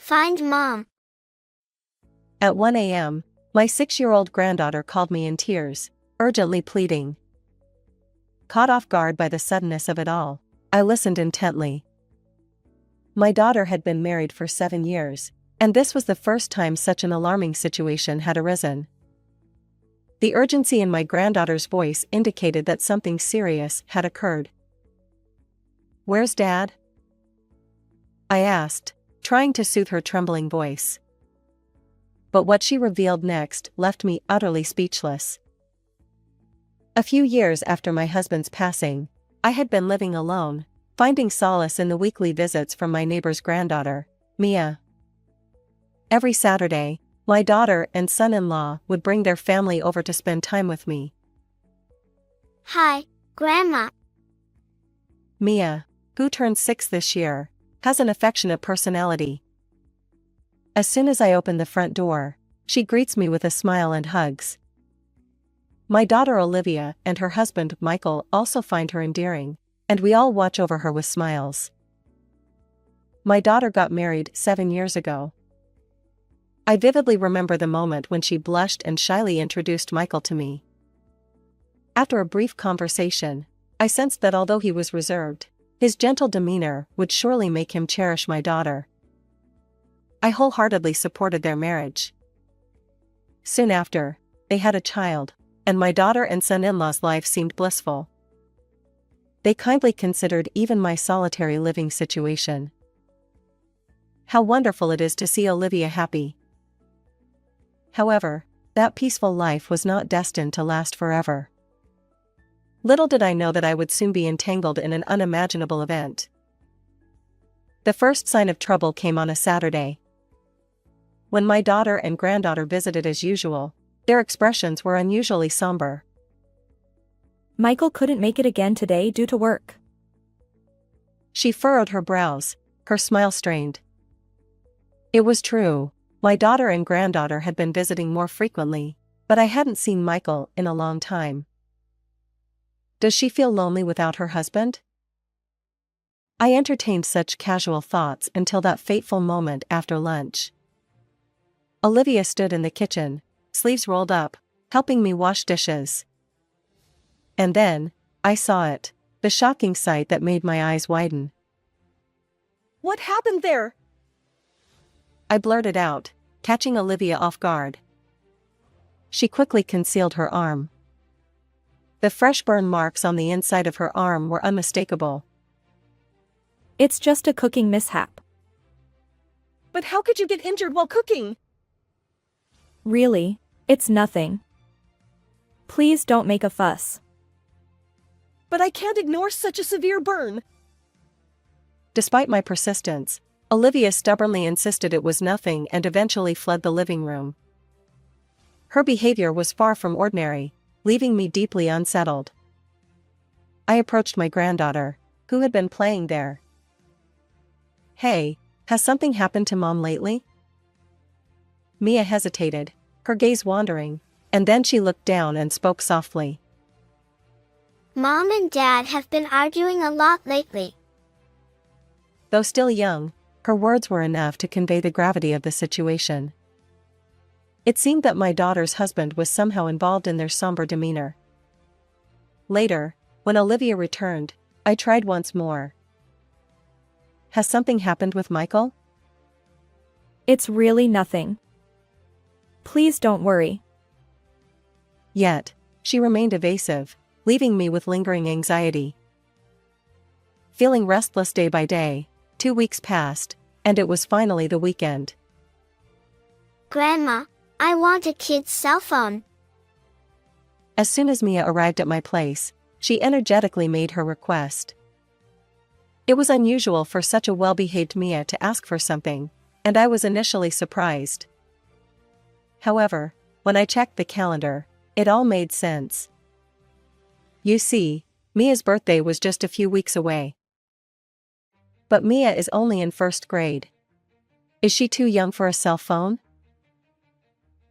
Find mom. At 1 a.m., my 6-year-old granddaughter called me in tears, urgently pleading. Caught off guard by the suddenness of it all, I listened intently. My daughter had been married for 7 years, and this was the first time such an alarming situation had arisen. The urgency in my granddaughter's voice indicated that something serious had occurred. "Where's Dad?" I asked, trying to soothe her trembling voice. But what she revealed next left me utterly speechless. A few years after my husband's passing, I had been living alone, finding solace in the weekly visits from my neighbor's granddaughter, Mia. Every Saturday, my daughter and son-in-law would bring their family over to spend time with me. Hi, Grandma. Mia, who turned 6 this year, has an affectionate personality. As soon as I open the front door, she greets me with a smile and hugs. My daughter Olivia and her husband Michael also find her endearing, and we all watch over her with smiles. My daughter got married 7 years ago. I vividly remember the moment when she blushed and shyly introduced Michael to me. After a brief conversation, I sensed that although he was reserved, his gentle demeanor would surely make him cherish my daughter. I wholeheartedly supported their marriage. Soon after, they had a child, and my daughter and son-in-law's life seemed blissful. They kindly considered even my solitary living situation. How wonderful it is to see Olivia happy. However, that peaceful life was not destined to last forever. Little did I know that I would soon be entangled in an unimaginable event. The first sign of trouble came on a Saturday. When my daughter and granddaughter visited as usual, their expressions were unusually somber. Michael couldn't make it again today due to work. She furrowed her brows, her smile strained. It was true, my daughter and granddaughter had been visiting more frequently, but I hadn't seen Michael in a long time. Does she feel lonely without her husband? I entertained such casual thoughts until that fateful moment after lunch. Olivia stood in the kitchen, sleeves rolled up, helping me wash dishes. And then, I saw it, the shocking sight that made my eyes widen. "What happened there?" I blurted out, catching Olivia off guard. She quickly concealed her arm. The fresh burn marks on the inside of her arm were unmistakable. It's just a cooking mishap. "But how could you get injured while cooking?" Really, it's nothing. Please don't make a fuss. "But I can't ignore such a severe burn." Despite my persistence, Olivia stubbornly insisted it was nothing and eventually fled the living room. Her behavior was far from ordinary, leaving me deeply unsettled. I approached my granddaughter, who had been playing there. "Hey, has something happened to Mom lately?" Mia hesitated, her gaze wandering, and then she looked down and spoke softly. Mom and Dad have been arguing a lot lately. Though still young, her words were enough to convey the gravity of the situation. It seemed that my daughter's husband was somehow involved in their somber demeanor. Later, when Olivia returned, I tried once more. "Has something happened with Michael?" It's really nothing. Please don't worry. Yet, she remained evasive, leaving me with lingering anxiety. Feeling restless day by day, 2 weeks passed, and it was finally the weekend. Grandma, I want a kid's cell phone. As soon as Mia arrived at my place, she energetically made her request. It was unusual for such a well-behaved Mia to ask for something, and I was initially surprised. However, when I checked the calendar, it all made sense. You see, Mia's birthday was just a few weeks away. But Mia is only in 1st grade. Is she too young for a cell phone?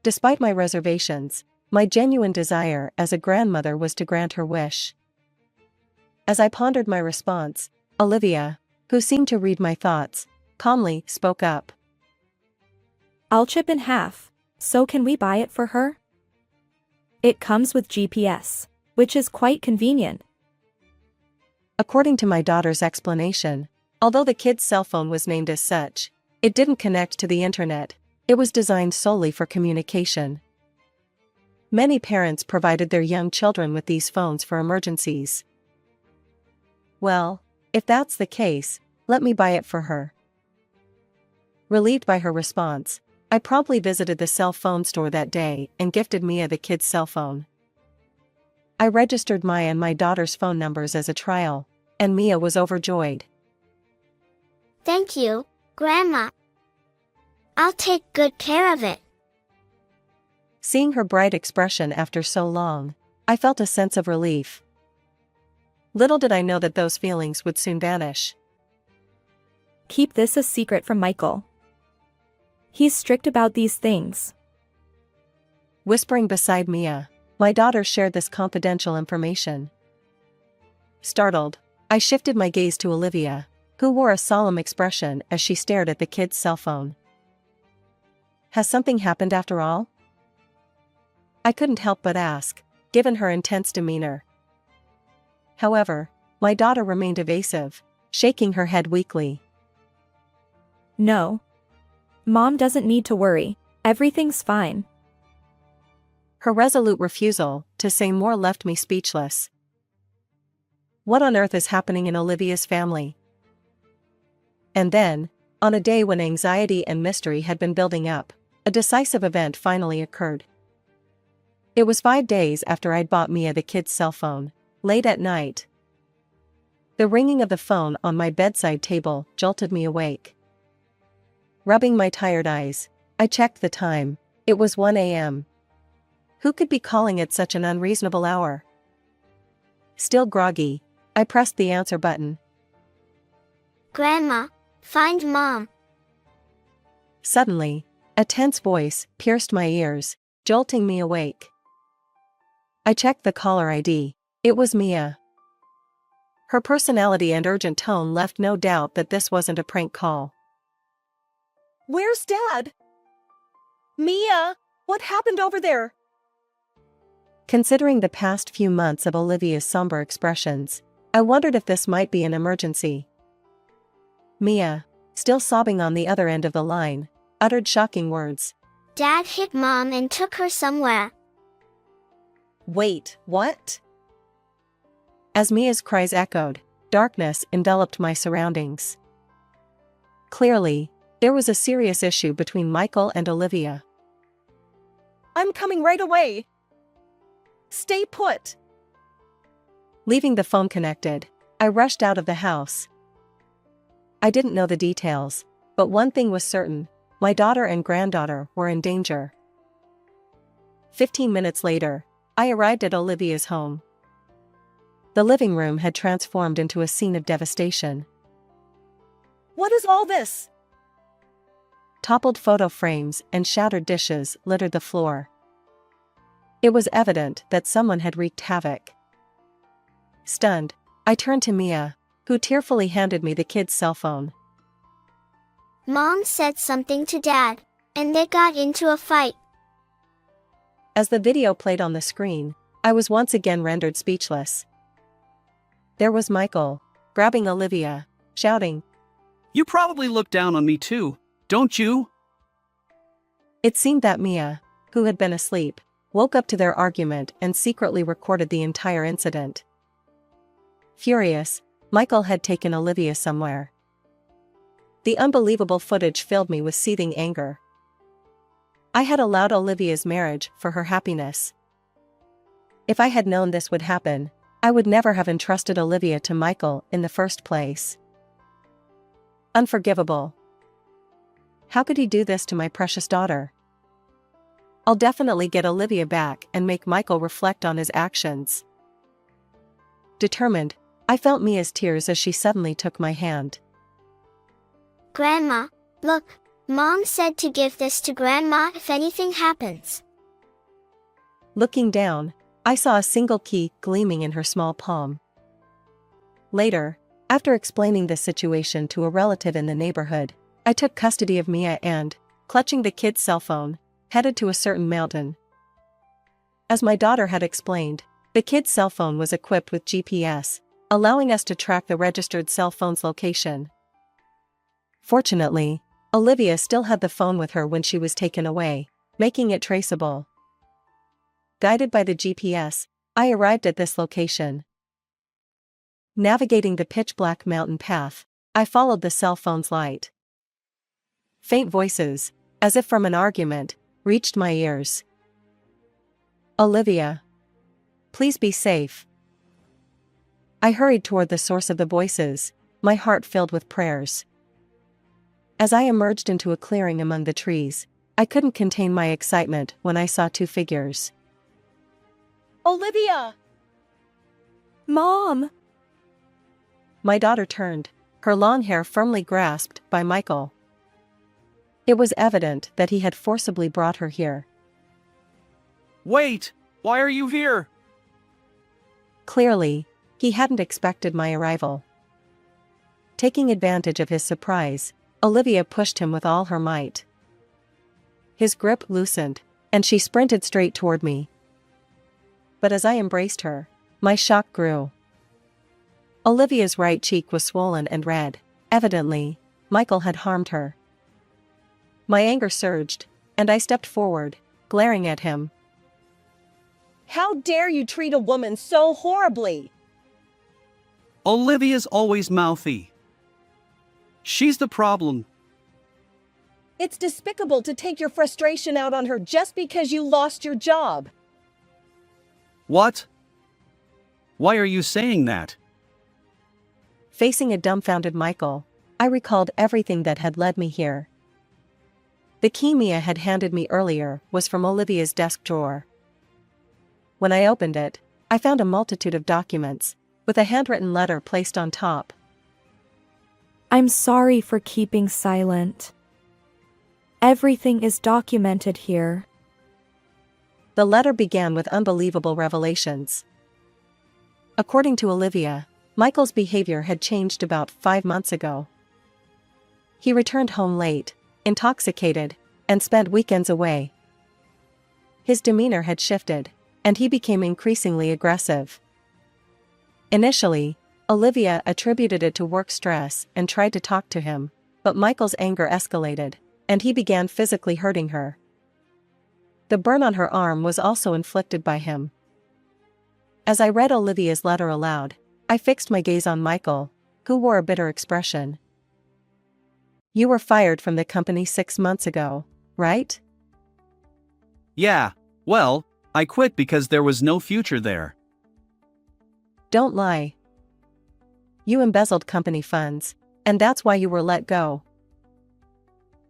Despite my reservations, my genuine desire as a grandmother was to grant her wish. As I pondered my response, Olivia, who seemed to read my thoughts, calmly spoke up. I'll chip in half. So can we buy it for her? It comes with GPS, which is quite convenient. According to my daughter's explanation, although the kid's cell phone was named as such, it didn't connect to the internet. It was designed solely for communication. Many parents provided their young children with these phones for emergencies. Well, if that's the case, let me buy it for her. Relieved by her response, I promptly visited the cell phone store that day and gifted Mia the kid's cell phone. I registered Maya and my daughter's phone numbers as a trial, and Mia was overjoyed. Thank you, Grandma. I'll take good care of it. Seeing her bright expression after so long, I felt a sense of relief. Little did I know that those feelings would soon vanish. Keep this a secret from Michael. He's strict about these things. Whispering beside Mia, my daughter shared this confidential information. Startled, I shifted my gaze to Olivia, who wore a solemn expression as she stared at the kid's cell phone. Has something happened after all? I couldn't help but ask, given her intense demeanor. However, my daughter remained evasive, shaking her head weakly. No. Mom doesn't need to worry. Everything's fine. Her resolute refusal to say more left me speechless. What on earth is happening in Olivia's family? And then, on a day when anxiety and mystery had been building up, a decisive event finally occurred. It was 5 days after I'd bought Mia the kid's cell phone, late at night. The ringing of the phone on my bedside table jolted me awake. Rubbing my tired eyes, I checked the time. It was 1 a.m. Who could be calling at such an unreasonable hour? Still groggy, I pressed the answer button. Grandma, find Mom. Suddenly, a tense voice pierced my ears, jolting me awake. I checked the caller ID. It was Mia. Her personality and urgent tone left no doubt that this wasn't a prank call. Where's Dad? Mia, what happened over there? Considering the past few months of Olivia's somber expressions, I wondered if this might be an emergency. Mia, still sobbing on the other end of the line, uttered shocking words. Dad hit Mom and took her somewhere. Wait, what? As Mia's cries echoed, darkness enveloped my surroundings. Clearly, there was a serious issue between Michael and Olivia. I'm coming right away. Stay put. Leaving the phone connected, I rushed out of the house. I didn't know the details, but one thing was certain: my daughter and granddaughter were in danger. 15 minutes later, I arrived at Olivia's home. The living room had transformed into a scene of devastation. What is all this? Toppled photo frames and shattered dishes littered the floor. It was evident that someone had wreaked havoc. Stunned, I turned to Mia, who tearfully handed me the kid's cell phone. Mom said something to Dad, and they got into a fight. As the video played on the screen, I was once again rendered speechless. There was Michael, grabbing Olivia, shouting, "You probably look down on me too, don't you?" It seemed that Mia, who had been asleep, woke up to their argument and secretly recorded the entire incident. Furious, Michael had taken Olivia somewhere. The unbelievable footage filled me with seething anger. I had allowed Olivia's marriage for her happiness. If I had known this would happen, I would never have entrusted Olivia to Michael in the first place. Unforgivable. How could he do this to my precious daughter? I'll definitely get Olivia back and make Michael reflect on his actions. Determined, I felt Mia's tears as she suddenly took my hand. Grandma, look, Mom said to give this to Grandma if anything happens. Looking down, I saw a single key gleaming in her small palm. Later, after explaining the situation to a relative in the neighborhood, I took custody of Mia and, clutching the kid's cell phone, headed to a certain mountain. As my daughter had explained, the kid's cell phone was equipped with GPS, allowing us to track the registered cell phone's location. Fortunately, Olivia still had the phone with her when she was taken away, making it traceable. Guided by the GPS, I arrived at this location. Navigating the pitch-black mountain path, I followed the cell phone's light. Faint voices, as if from an argument, reached my ears. "Olivia. Please be safe." I hurried toward the source of the voices, my heart filled with prayers. As I emerged into a clearing among the trees, I couldn't contain my excitement when I saw two figures. Olivia! Mom! My daughter turned, her long hair firmly grasped by Michael. It was evident that he had forcibly brought her here. Wait! Why are you here? Clearly, he hadn't expected my arrival. Taking advantage of his surprise, Olivia pushed him with all her might. His grip loosened, and she sprinted straight toward me. But as I embraced her, my shock grew. Olivia's right cheek was swollen and red. Evidently, Michael had harmed her. My anger surged, and I stepped forward, glaring at him. How dare you treat a woman so horribly? Olivia's always mouthy. She's the problem. It's despicable to take your frustration out on her just because you lost your job. What? Why are you saying that? Facing a dumbfounded Michael, I recalled everything that had led me here. The key Mia had handed me earlier was from Olivia's desk drawer. When I opened it, I found a multitude of documents, with a handwritten letter placed on top. I'm sorry for keeping silent. Everything is documented here. The letter began with unbelievable revelations. According to Olivia, Michael's behavior had changed about 5 months ago. He returned home late, intoxicated, and spent weekends away. His demeanor had shifted, and he became increasingly aggressive. Initially, Olivia attributed it to work stress and tried to talk to him, but Michael's anger escalated, and he began physically hurting her. The burn on her arm was also inflicted by him. As I read Olivia's letter aloud, I fixed my gaze on Michael, who wore a bitter expression. "You were fired from the company 6 months ago, right?" Yeah, well, I quit because there was no future there. "Don't lie. You embezzled company funds, and that's why you were let go."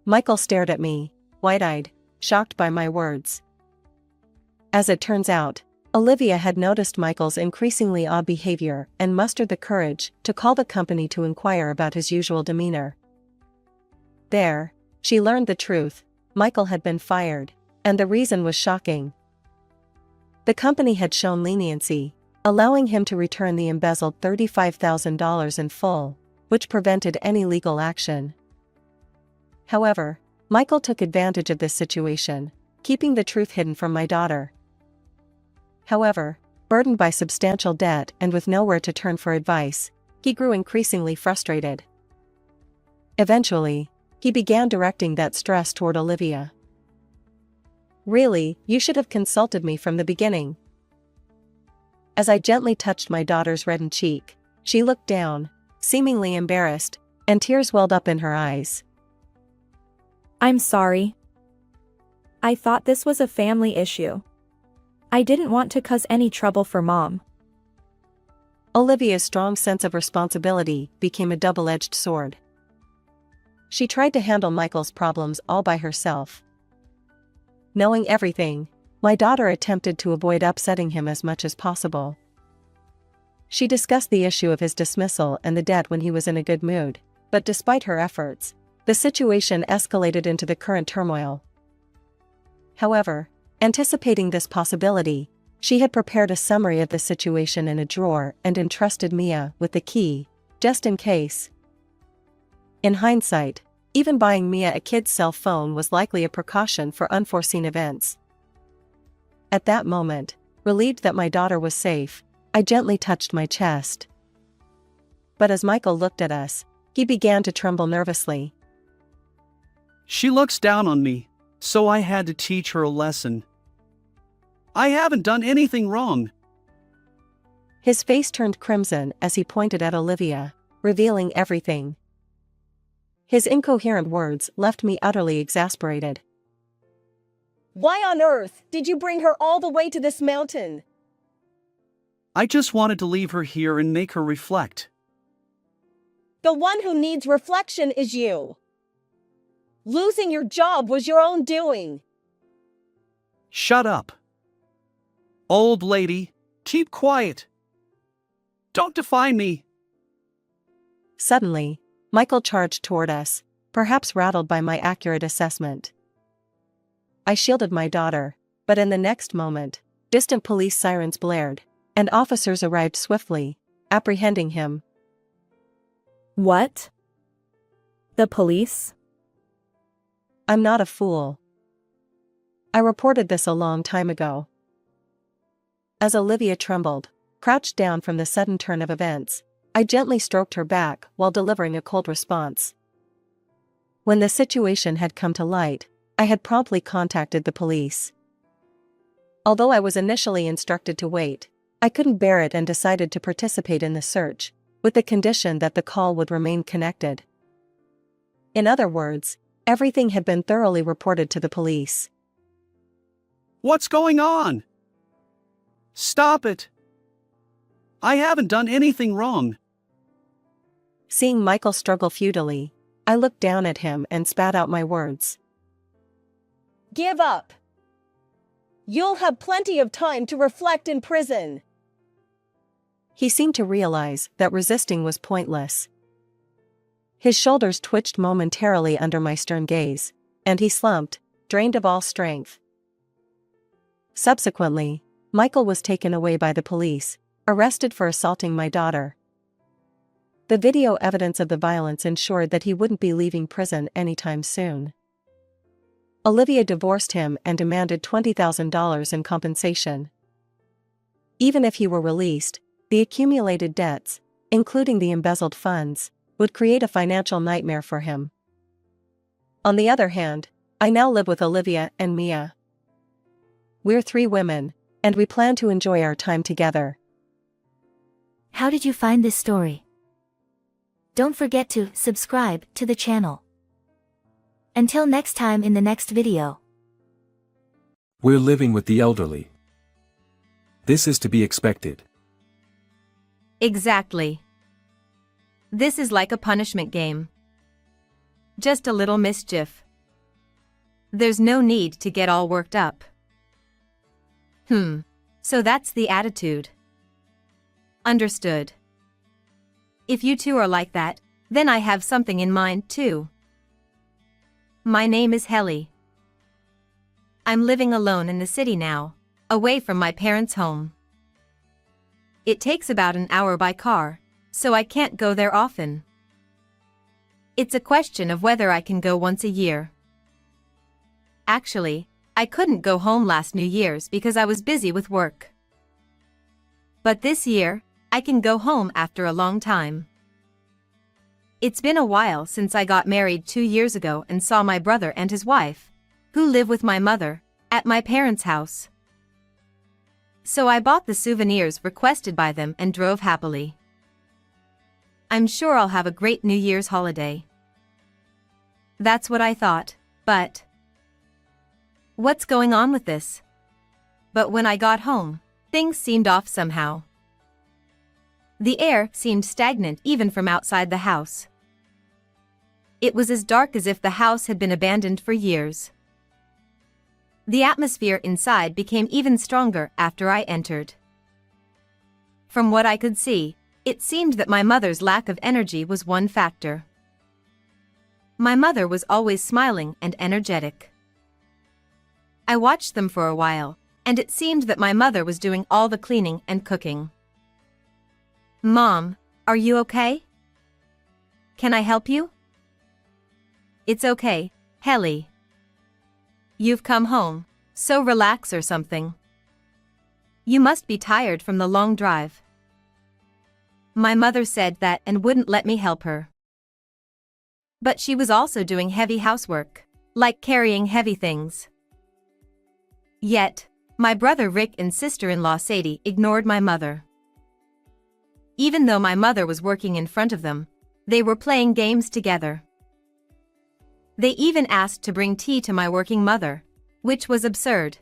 Michael stared at me, wide-eyed, shocked by my words. As it turns out, Olivia had noticed Michael's increasingly odd behavior and mustered the courage to call the company to inquire about his usual demeanor. There, she learned the truth. Michael had been fired, and the reason was shocking. The company had shown leniency, allowing him to return the embezzled $35,000 in full, which prevented any legal action. However, Michael took advantage of this situation, keeping the truth hidden from my daughter. However, burdened by substantial debt and with nowhere to turn for advice, he grew increasingly frustrated. Eventually, he began directing that stress toward Olivia. "Really, you should have consulted me from the beginning." As I gently touched my daughter's reddened cheek, she looked down, seemingly embarrassed, and tears welled up in her eyes. I'm sorry. I thought this was a family issue. I didn't want to cause any trouble for Mom. Olivia's strong sense of responsibility became a double-edged sword. She tried to handle Michael's problems all by herself. Knowing everything, my daughter attempted to avoid upsetting him as much as possible. She discussed the issue of his dismissal and the debt when he was in a good mood, but despite her efforts, the situation escalated into the current turmoil. However, anticipating this possibility, she had prepared a summary of the situation in a drawer and entrusted Mia with the key, just in case. In hindsight, Even buying Mia a kid's cell phone was likely a precaution for unforeseen events. At that moment, relieved that my daughter was safe, I gently touched my chest. But as Michael looked at us, he began to tremble nervously. She looks down on me, so I had to teach her a lesson. I haven't done anything wrong. His face turned crimson as he pointed at Olivia, revealing everything. His incoherent words left me utterly exasperated. Why on earth did you bring her all the way to this mountain? I just wanted to leave her here and make her reflect. The one who needs reflection is you. Losing your job was your own doing. Shut up. Old lady, keep quiet. Don't define me. Suddenly, Michael charged toward us, perhaps rattled by my accurate assessment. I shielded my daughter, but in the next moment, distant police sirens blared, and officers arrived swiftly, apprehending him. What? The police? I'm not a fool. I reported this a long time ago. As Olivia trembled, crouched down from the sudden turn of events, I gently stroked her back while delivering a cold response. When the situation had come to light, I had promptly contacted the police. Although I was initially instructed to wait, I couldn't bear it and decided to participate in the search, with the condition that the call would remain connected. In other words, everything had been thoroughly reported to the police. What's going on? Stop it. I haven't done anything wrong. Seeing Michael struggle futilely, I looked down at him and spat out my words. Give up. You'll have plenty of time to reflect in prison. He seemed to realize that resisting was pointless. His shoulders twitched momentarily under my stern gaze, and he slumped, drained of all strength. Subsequently, Michael was taken away by the police, arrested for assaulting my daughter. The video evidence of the violence ensured that he wouldn't be leaving prison anytime soon. Olivia divorced him and demanded $20,000 in compensation. Even if he were released, the accumulated debts, including the embezzled funds, would create a financial nightmare for him. On the other hand, I now live with Olivia and Mia. We're 3 women, and we plan to enjoy our time together. How did you find this story? Don't forget to subscribe to the channel. Until next time in the next video. We're living with the elderly. This is to be expected. Exactly. This is like a punishment game. Just a little mischief. There's no need to get all worked up. So that's the attitude. Understood. If you two are like that, then I have something in mind too. My name is Helly. I'm living alone in the city now, away from my parents' home. It takes about an hour by car, so I can't go there often. It's a question of whether I can go once a year. Actually, I couldn't go home last New Year's because I was busy with work. But this year, I can go home after a long time. It's been a while since I got married 2 years ago and saw my brother and his wife, who live with my mother, at my parents' house. So I bought the souvenirs requested by them and drove happily. I'm sure I'll have a great New Year's holiday. That's what I thought, but what's going on with this? But when I got home, things seemed off somehow. The air seemed stagnant even from outside the house. It was as dark as if the house had been abandoned for years. The atmosphere inside became even stronger after I entered. From what I could see, it seemed that my mother's lack of energy was one factor. My mother was always smiling and energetic. I watched them for a while, and it seemed that my mother was doing all the cleaning and cooking. Mom, are you okay? Can I help you? It's okay, Helly. You've come home, so relax or something. You must be tired from the long drive. My mother said that and wouldn't let me help her. But she was also doing heavy housework, like carrying heavy things. Yet, my brother Rick and sister-in-law Sadie ignored my mother. Even though my mother was working in front of them, they were playing games together. They even asked to bring tea to my working mother, which was absurd.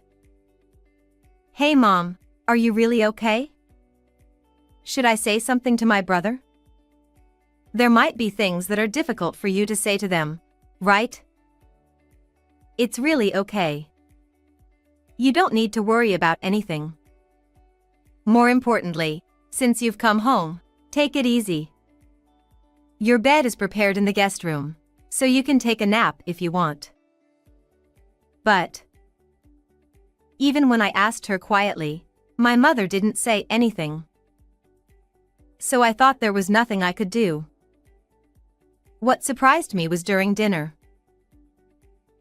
Hey Mom, are you really okay? Should I say something to my brother? There might be things that are difficult for you to say to them, right? It's really okay. You don't need to worry about anything. More importantly, since you've come home, take it easy. Your bed is prepared in the guest room, so you can take a nap if you want. But even when I asked her quietly, my mother didn't say anything. So I thought there was nothing I could do. What surprised me was during dinner.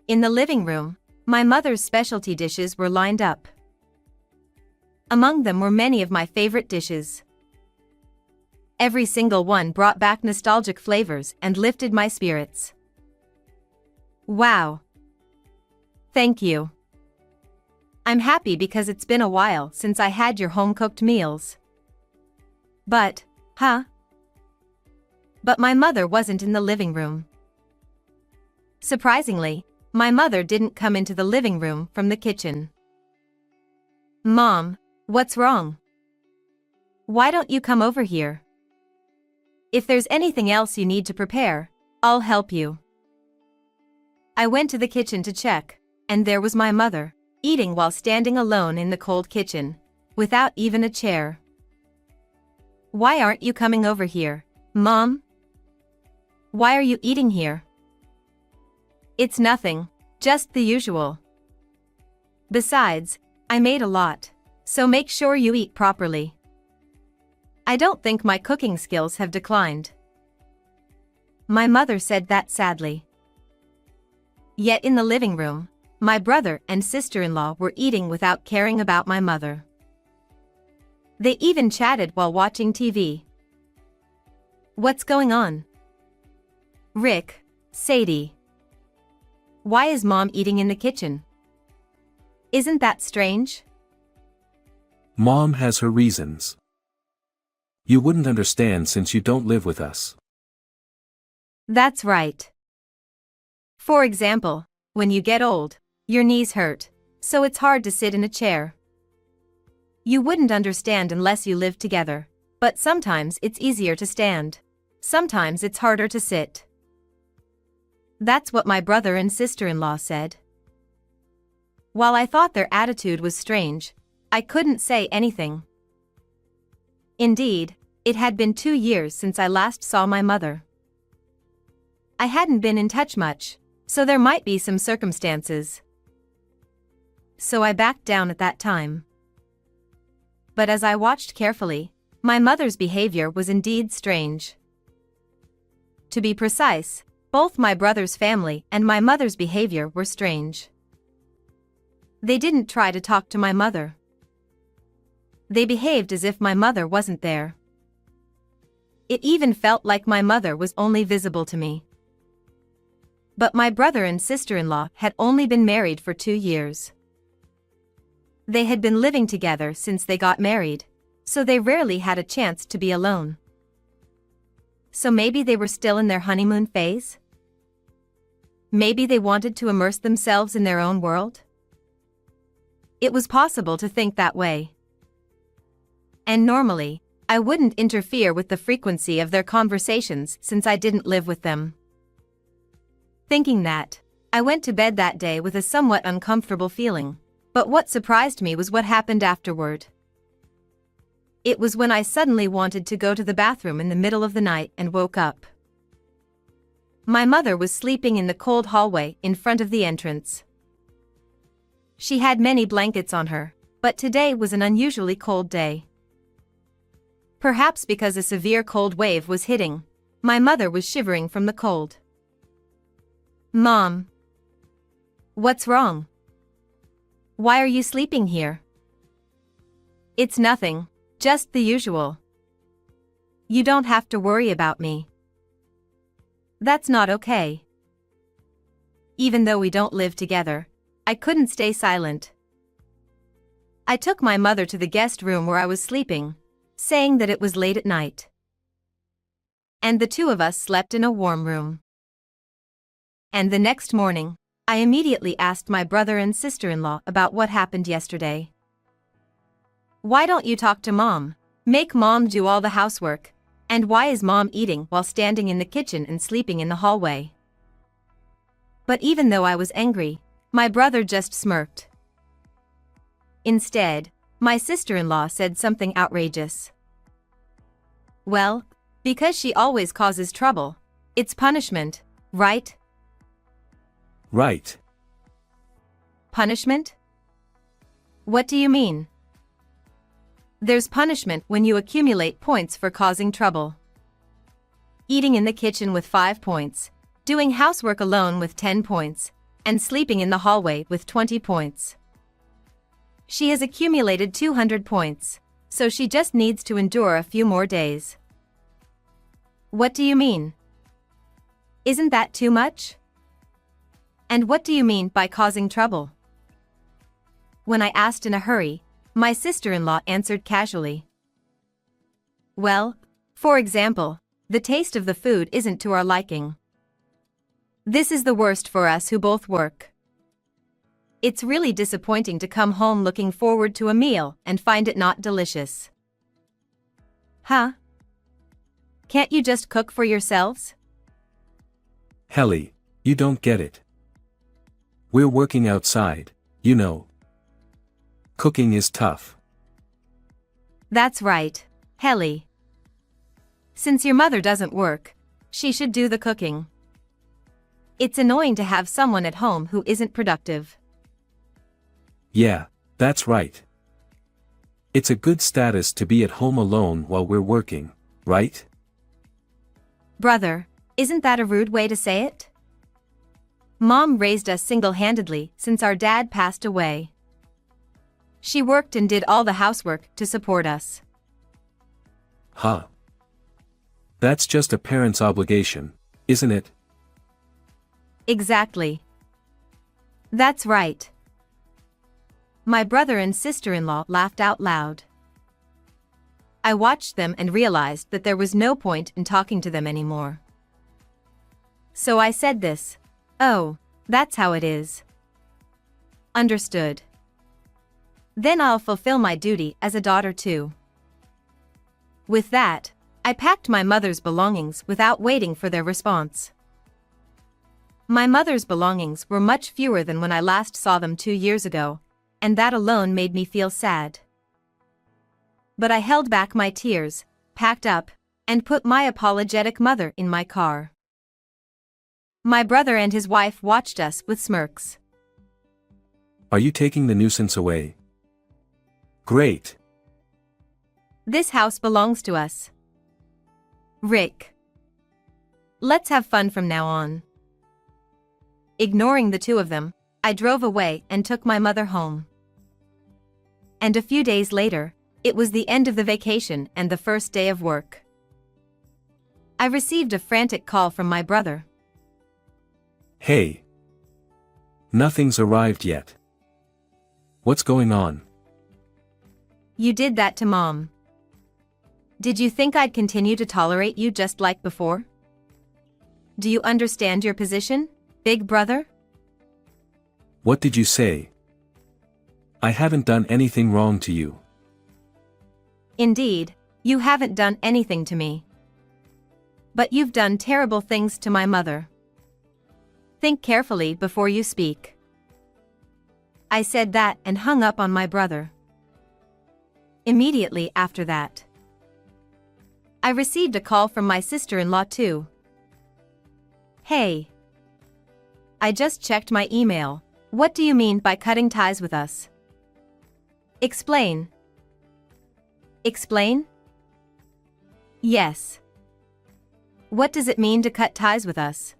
In the living room, my mother's specialty dishes were lined up. Among them were many of my favorite dishes. Every single one brought back nostalgic flavors and lifted my spirits. Wow. Thank you. I'm happy because it's been a while since I had your home-cooked meals. But my mother wasn't in the living room. Surprisingly, my mother didn't come into the living room from the kitchen. Mom, what's wrong? Why don't you come over here? If there's anything else you need to prepare, I'll help you. I went to the kitchen to check, and there was my mother, eating while standing alone in the cold kitchen, without even a chair. Why aren't you coming over here, Mom? Why are you eating here? It's nothing, just the usual. Besides, I made a lot, so make sure you eat properly. I don't think my cooking skills have declined. My mother said that sadly. Yet in the living room, my brother and sister-in-law were eating without caring about my mother. They even chatted while watching TV. What's going on? Rick, Sadie. Why is Mom eating in the kitchen? Isn't that strange? Mom has her reasons. You wouldn't understand since you don't live with us. That's right. For example, when you get old, your knees hurt, so it's hard to sit in a chair. You wouldn't understand unless you lived together, but sometimes it's easier to stand. Sometimes it's harder to sit. That's what my brother and sister-in-law said. While I thought their attitude was strange, I couldn't say anything. Indeed, it had been 2 years since I last saw my mother. I hadn't been in touch much, so there might be some circumstances. So I backed down at that time. But as I watched carefully, my mother's behavior was indeed strange. To be precise, both my brother's family and my mother's behavior were strange. They didn't try to talk to my mother. They behaved as if my mother wasn't there. It even felt like my mother was only visible to me. But my brother and sister-in-law had only been married for 2 years. They had been living together since they got married, so they rarely had a chance to be alone. So maybe they were still in their honeymoon phase? Maybe they wanted to immerse themselves in their own world? It was possible to think that way. And normally, I wouldn't interfere with the frequency of their conversations since I didn't live with them. Thinking that, I went to bed that day with a somewhat uncomfortable feeling, but what surprised me was what happened afterward. It was when I suddenly wanted to go to the bathroom in the middle of the night and woke up. My mother was sleeping in the cold hallway in front of the entrance. She had many blankets on her, but today was an unusually cold day. Perhaps because a severe cold wave was hitting, my mother was shivering from the cold. Mom. What's wrong? Why are you sleeping here? It's nothing, just the usual. You don't have to worry about me. That's not okay. Even though we don't live together, I couldn't stay silent. I took my mother to the guest room where I was sleeping, saying that it was late at night. And the two of us slept in a warm room. And the next morning, I immediately asked my brother and sister-in-law about what happened yesterday. Why don't you talk to Mom? Make Mom do all the housework. And why is Mom eating while standing in the kitchen and sleeping in the hallway? But even though I was angry, my brother just smirked. Instead, my sister-in-law said something outrageous. Well, because she always causes trouble. It's punishment, right? Right. Punishment? What do you mean? There's punishment when you accumulate points for causing trouble. Eating in the kitchen with 5 points, doing housework alone with 10 points, and sleeping in the hallway with 20 points. She has accumulated 200 points, so she just needs to endure a few more days. What do you mean? Isn't that too much? And what do you mean by causing trouble? When I asked in a hurry, my sister-in-law answered casually. Well, for example, the taste of the food isn't to our liking. This is the worst for us who both work. It's really disappointing to come home looking forward to a meal and find it not delicious. Huh? Can't you just cook for yourselves? Helly, you don't get it. We're working outside, you know. Cooking is tough. That's right, Helly. Since your mother doesn't work, she should do the cooking. It's annoying to have someone at home who isn't productive. Yeah, that's right. It's a good status to be at home alone while we're working, right? Brother, isn't that a rude way to say it? Mom raised us single-handedly since our dad passed away. She worked and did all the housework to support us. Huh. That's just a parent's obligation, isn't it? Exactly. That's right. My brother and sister-in-law laughed out loud. I watched them and realized that there was no point in talking to them anymore. So I said this. Oh, that's how it is. Understood. Then I'll fulfill my duty as a daughter too. With that, I packed my mother's belongings without waiting for their response. My mother's belongings were much fewer than when I last saw them 2 years ago, and that alone made me feel sad. But I held back my tears, packed up, and put my apologetic mother in my car. My brother and his wife watched us with smirks. Are you taking the nuisance away? Great. This house belongs to us. Rick. Let's have fun from now on. Ignoring the two of them, I drove away and took my mother home. And a few days later, it was the end of the vacation and the first day of work. I received a frantic call from my brother. Hey. Nothing's arrived yet. What's going on? You did that to Mom. Did you think I'd continue to tolerate you just like before? Do you understand your position, big brother? What did you say? I haven't done anything wrong to you. Indeed, you haven't done anything to me. But you've done terrible things to my mother. Think carefully before you speak. I said that and hung up on my brother. Immediately after that, I received a call from my sister-in-law too. Hey. I just checked my email. What do you mean by cutting ties with us? Explain. Explain? Yes. What does it mean to cut ties with us?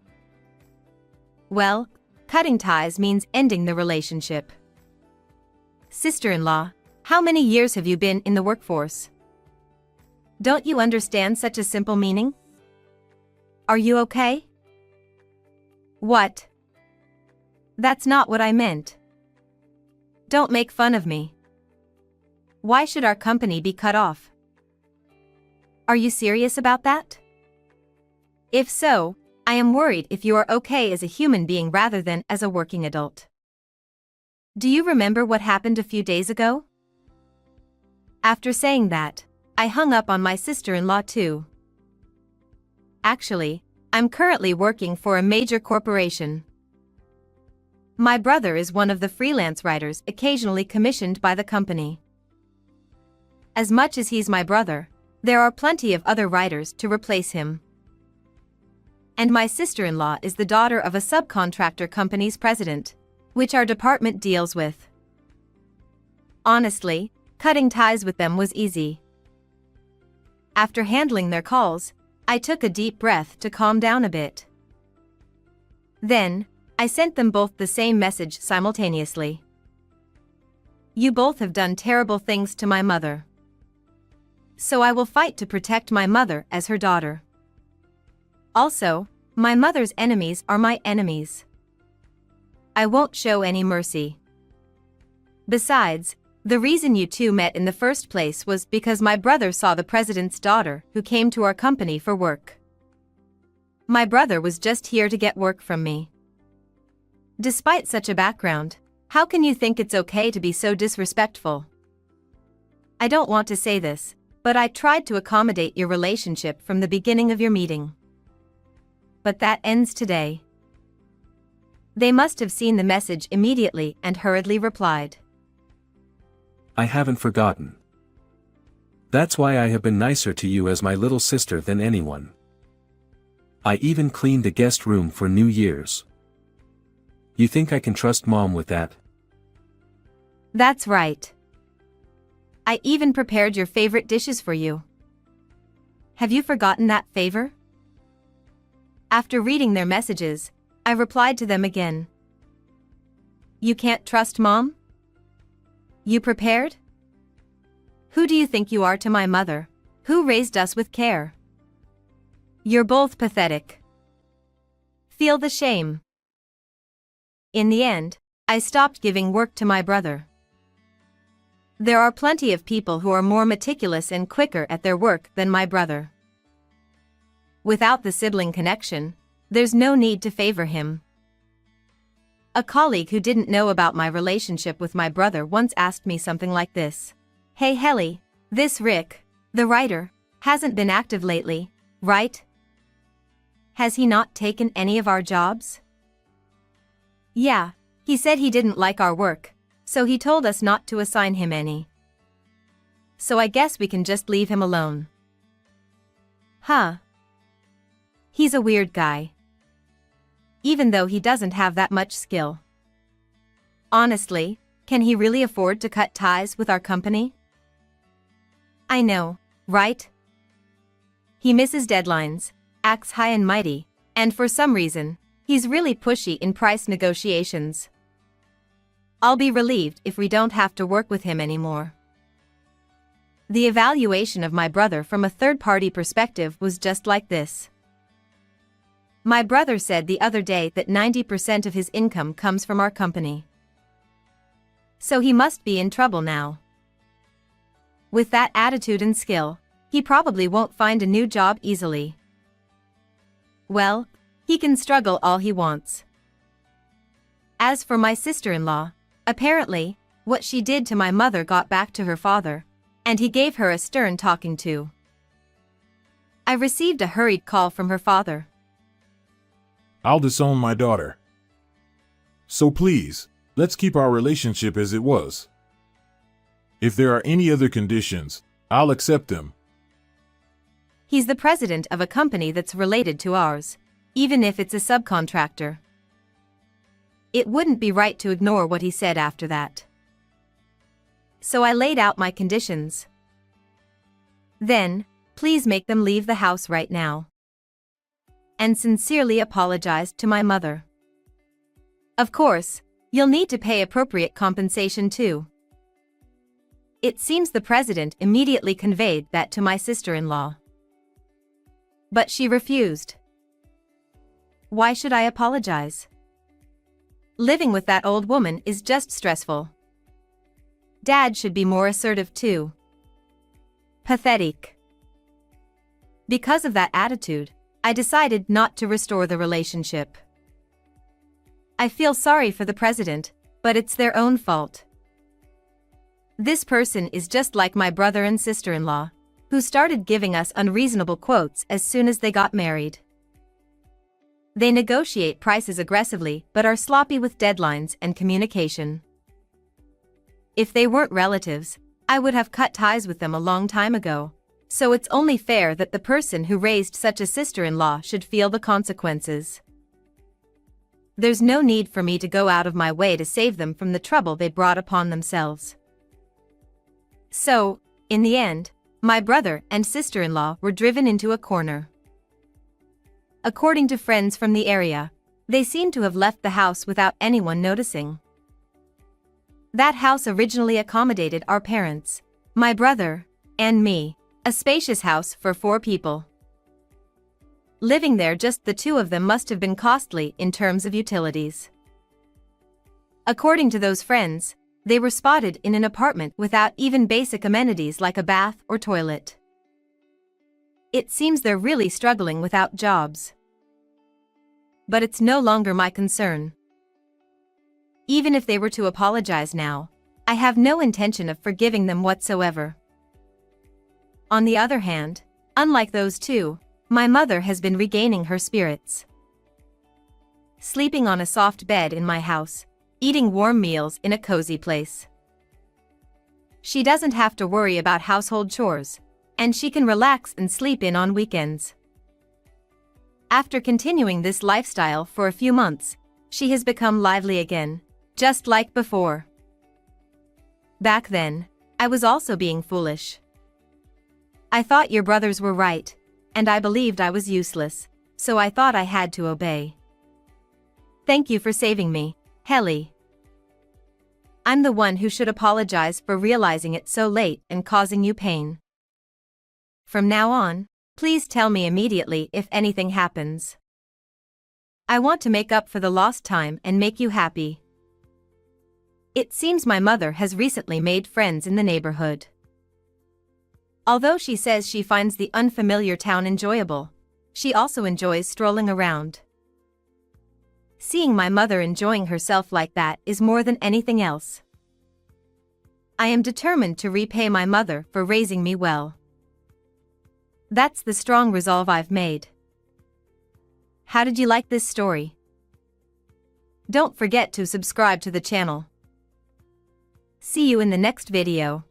Well, cutting ties means ending the relationship. Sister-in-law, how many years have you been in the workforce? Don't you understand such a simple meaning? Are you okay? What? That's not what I meant. Don't make fun of me. Why should our company be cut off? Are you serious about that? If so, I am worried if you are okay as a human being rather than as a working adult. Do you remember what happened a few days ago? After saying that, I hung up on my sister-in-law too. Actually, I'm currently working for a major corporation. My brother is one of the freelance writers occasionally commissioned by the company. As much as he's my brother, there are plenty of other writers to replace him. And my sister-in-law is the daughter of a subcontractor company's president, which our department deals with. Honestly, cutting ties with them was easy. After handling their calls, I took a deep breath to calm down a bit. Then, I sent them both the same message simultaneously. You both have done terrible things to my mother. So I will fight to protect my mother as her daughter. Also, my mother's enemies are my enemies. I won't show any mercy. Besides, the reason you two met in the first place was because my brother saw the president's daughter who came to our company for work. My brother was just here to get work from me. Despite such a background, how can you think it's okay to be so disrespectful? I don't want to say this, but I tried to accommodate your relationship from the beginning of your meeting. But that ends today. They must have seen the message immediately and hurriedly replied. I haven't forgotten. That's why I have been nicer to you as my little sister than anyone. I even cleaned the guest room for New Year's. You think I can trust Mom with that? That's right. I even prepared your favorite dishes for you. Have you forgotten that favor? After reading their messages, I replied to them again. You can't trust Mom? You prepared? Who do you think you are to my mother, who raised us with care? You're both pathetic. Feel the shame. In the end, I stopped giving work to my brother. There are plenty of people who are more meticulous and quicker at their work than my brother. Without the sibling connection, there's no need to favor him. A colleague who didn't know about my relationship with my brother once asked me something like this. Hey Helly, this Rick, the writer, hasn't been active lately, right? Has he not taken any of our jobs? Yeah, he said he didn't like our work, so he told us not to assign him any. So I guess we can just leave him alone. Huh. He's a weird guy. Even though he doesn't have that much skill. Honestly, can he really afford to cut ties with our company? I know, right? He misses deadlines, acts high and mighty, and for some reason, he's really pushy in price negotiations. I'll be relieved if we don't have to work with him anymore. The evaluation of my brother from a third-party perspective was just like this. My brother said the other day that 90% of his income comes from our company. So he must be in trouble now. With that attitude and skill, he probably won't find a new job easily. Well, he can struggle all he wants. As for my sister-in-law, apparently, what she did to my mother got back to her father, and he gave her a stern talking to. I received a hurried call from her father. I'll disown my daughter. So please, let's keep our relationship as it was. If there are any other conditions, I'll accept them. He's the president of a company that's related to ours, even if it's a subcontractor. It wouldn't be right to ignore what he said after that. So I laid out my conditions. Then, please make them leave the house right now. And sincerely apologized to my mother. Of course, you'll need to pay appropriate compensation too. It seems the president immediately conveyed that to my sister-in-law. But she refused. Why should I apologize? Living with that old woman is just stressful. Dad should be more assertive too. Pathetic. Because of that attitude, I decided not to restore the relationship. I feel sorry for the president, but it's their own fault. This person is just like my brother and sister-in-law, who started giving us unreasonable quotes as soon as they got married. They negotiate prices aggressively but are sloppy with deadlines and communication. If they weren't relatives, I would have cut ties with them a long time ago, so it's only fair that the person who raised such a sister-in-law should feel the consequences. There's no need for me to go out of my way to save them from the trouble they brought upon themselves. So, in the end, my brother and sister-in-law were driven into a corner. According to friends from the area, they seem to have left the house without anyone noticing. That house originally accommodated our parents, my brother, and me, a spacious house for 4 people. Living there, just the 2 of them, must have been costly in terms of utilities. According to those friends, they were spotted in an apartment without even basic amenities like a bath or toilet. It seems they're really struggling without jobs. But it's no longer my concern. Even if they were to apologize now, I have no intention of forgiving them whatsoever. On the other hand, unlike those 2, my mother has been regaining her spirits. Sleeping on a soft bed in my house, eating warm meals in a cozy place. She doesn't have to worry about household chores, and she can relax and sleep in on weekends. After continuing this lifestyle for a few months, she has become lively again, just like before. Back then, I was also being foolish. I thought your brothers were right, and I believed I was useless, so I thought I had to obey. Thank you for saving me, Helly. I'm the one who should apologize for realizing it so late and causing you pain. From now on, please tell me immediately if anything happens. I want to make up for the lost time and make you happy. It seems my mother has recently made friends in the neighborhood. Although she says she finds the unfamiliar town enjoyable, she also enjoys strolling around. Seeing my mother enjoying herself like that is more than anything else. I am determined to repay my mother for raising me well. That's the strong resolve I've made. How did you like this story? Don't forget to subscribe to the channel. See you in the next video.